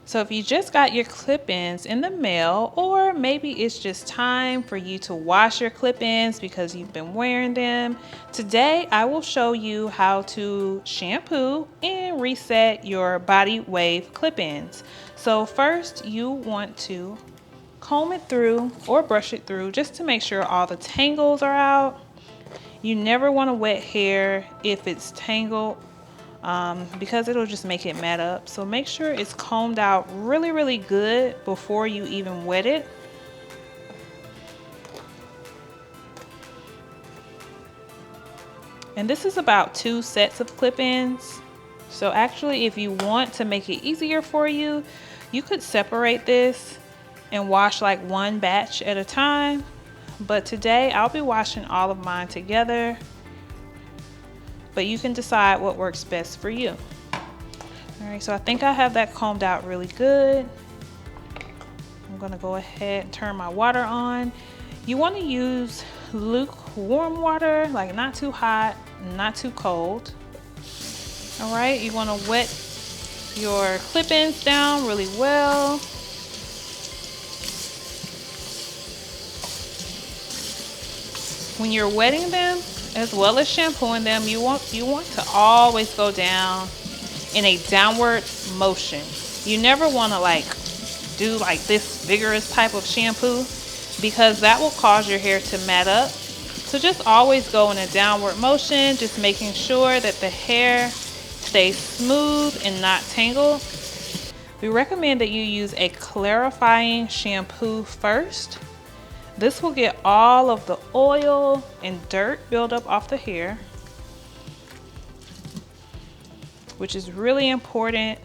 So if you just got your clip-ins in the mail, or maybe it's just time for you to wash your clip-ins because you've been wearing them, today I will show you how to shampoo and reset your body wave clip-ins. So first you want to comb it through or brush it through just to make sure all the tangles are out. You never want to wet hair if it's tangled because it'll just make it mat up. So make sure it's combed out really good before you even wet it. And this is about 2 sets of clip-ins. So actually, if you want to make it easier for you, you could separate this and wash like one batch at a time. But today I'll be washing all of mine together. But you can decide what works best for you. Alright, so I think I have that combed out really good. I'm gonna go ahead and turn my water on. You want to use lukewarm water, like not too hot, not too cold. Alright, you want to wet your clip-ins down really well. When you're wetting them, as well as shampooing them, you want to always go down in a downward motion. You never want to like do like this vigorous type of shampoo because that will cause your hair to mat up. So just always go in a downward motion, just making sure that the hair stays smooth and not tangled. We recommend that you use a clarifying shampoo first. This will get all of the oil and dirt buildup off the hair, which is really important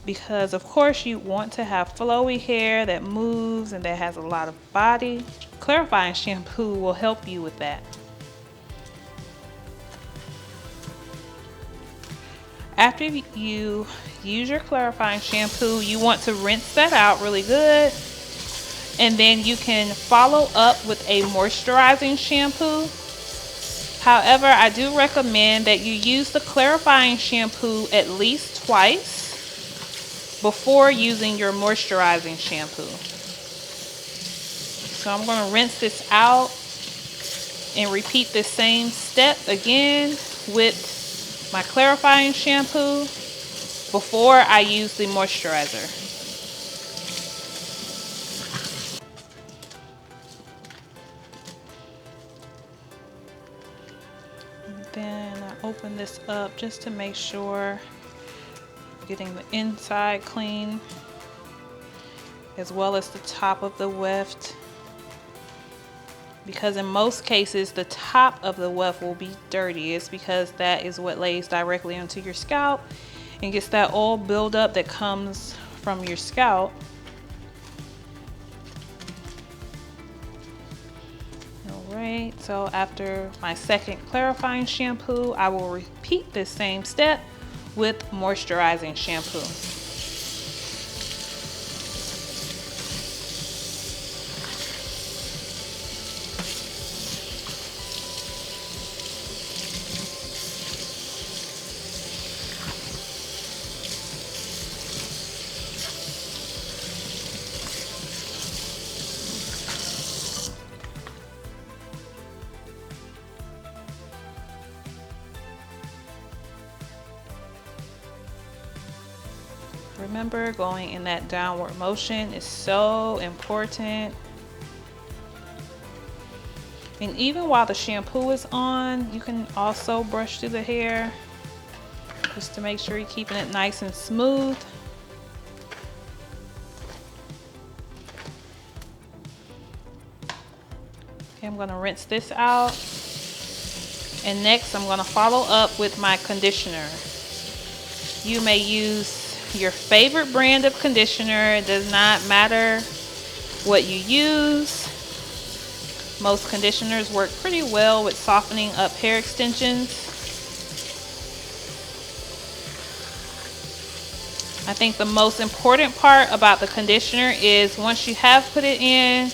because of course you want to have flowy hair that moves and that has a lot of body. Clarifying shampoo will help you with that. After you use your clarifying shampoo, you want to rinse that out really good. And then you can follow up with a moisturizing shampoo. However, I do recommend that you use the clarifying shampoo at least twice before using your moisturizing shampoo. So I'm going to rinse this out and repeat the same step again with my clarifying shampoo before I use the moisturizer. Then I open this up just to make sure I'm getting the inside clean as well as the top of the weft, because in most cases the top of the weft will be dirty. It's because that is what lays directly onto your scalp and gets that oil buildup that comes from your scalp. Alright, so after my second clarifying shampoo, I will repeat this same step with moisturizing shampoo. Remember, going in that downward motion is so important. And even while the shampoo is on, you can also brush through the hair just to make sure you're keeping it nice and smooth. Okay, I'm going to rinse this out. And next I'm going to follow up with my conditioner. You may use your favorite brand of conditioner. It does not matter what you use. Most conditioners work pretty well with softening up hair extensions. I think the most important part about the conditioner is once you have put it in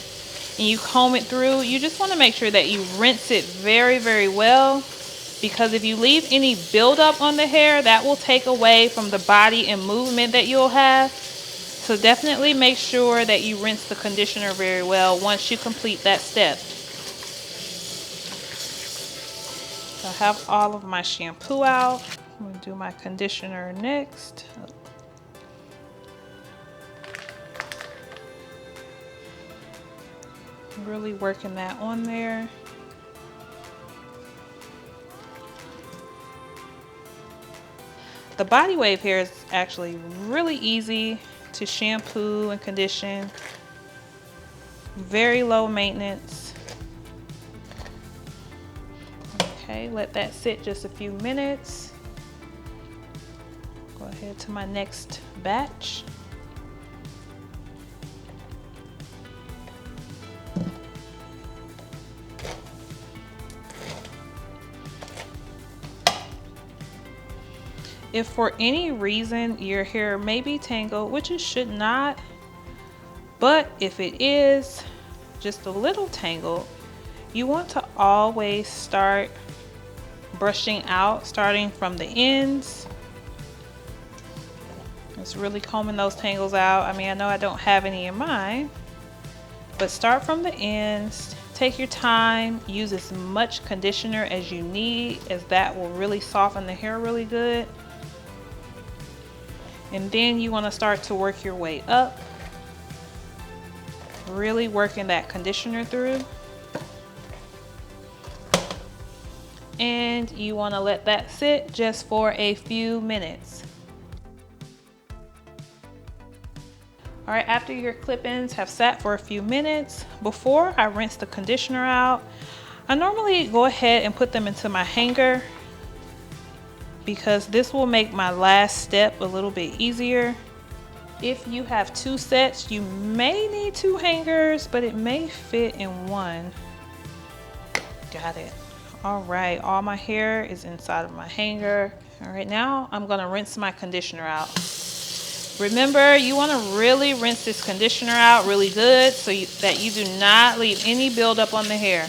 and you comb it through, you just want to make sure that you rinse it very well, because if you leave any buildup on the hair, that will take away from the body and movement that you'll have. So definitely make sure that you rinse the conditioner very well once you complete that step. So I have all of my shampoo out. I'm going to do my conditioner next. Really working that on there. The body wave hair is actually really easy to shampoo and condition. Very low maintenance. Okay, let that sit just a few minutes. Go ahead to my next batch. If for any reason your hair may be tangled, which it should not, but if it is just a little tangled, you want to always start brushing out, starting from the ends. It's really combing those tangles out. I mean, I know I don't have any in mine, but start from the ends. Take your time, use as much conditioner as you need, as that will really soften the hair really good. And then you want to start to work your way up, really working that conditioner through. And you want to let that sit just for a few minutes. All right, after your clip-ins have sat for a few minutes, before I rinse the conditioner out, I normally go ahead and put them into my hanger because this will make my last step a little bit easier. If you have two sets, you may need two hangers, but it may fit in one. Got it. All right, all my hair is inside of my hanger. All right, now I'm gonna rinse my conditioner out. Remember, you want to really rinse this conditioner out really good so that you do not leave any buildup on the hair.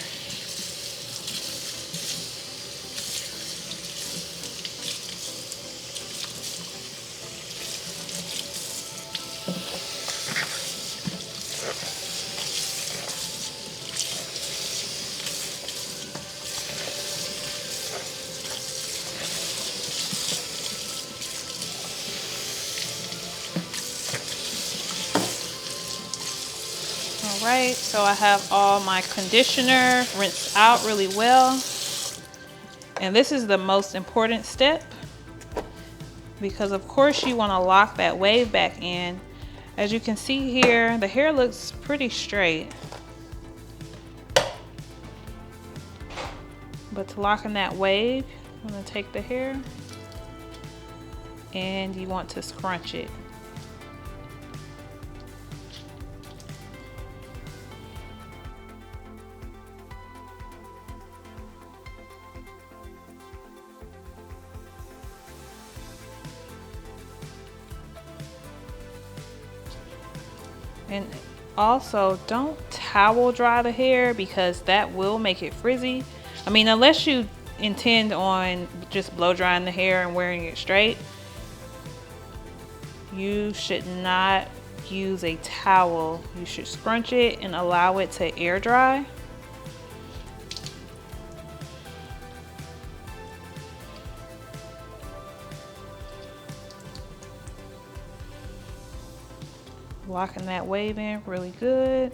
Alright, so I have all my conditioner rinsed out really well. And this is the most important step because of course you want to lock that wave back in. As you can see here, the hair looks pretty straight. But to lock in that wave, I'm going to take the hair and you want to scrunch it. And also, don't towel dry the hair because that will make it frizzy. I mean, unless you intend on just blow drying the hair and wearing it straight, you should not use a towel. You should scrunch it and allow it to air dry. Locking that wave in really good.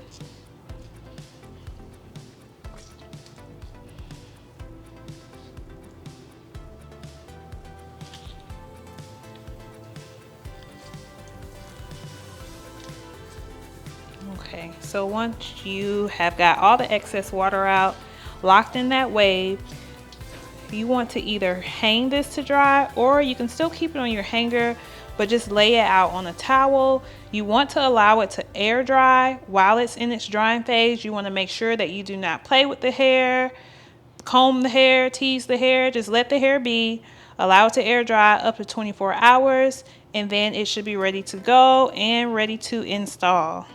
Okay, so once you have got all the excess water out, locked in that wave, you want to either hang this to dry or you can still keep it on your hanger, but just lay it out on a towel. You want to allow it to air dry. While it's in its drying phase, you want to make sure that you do not play with the hair, comb the hair, tease the hair. Just let the hair be. Allow it to air dry up to 24 hours, and then it should be ready to go and ready to install.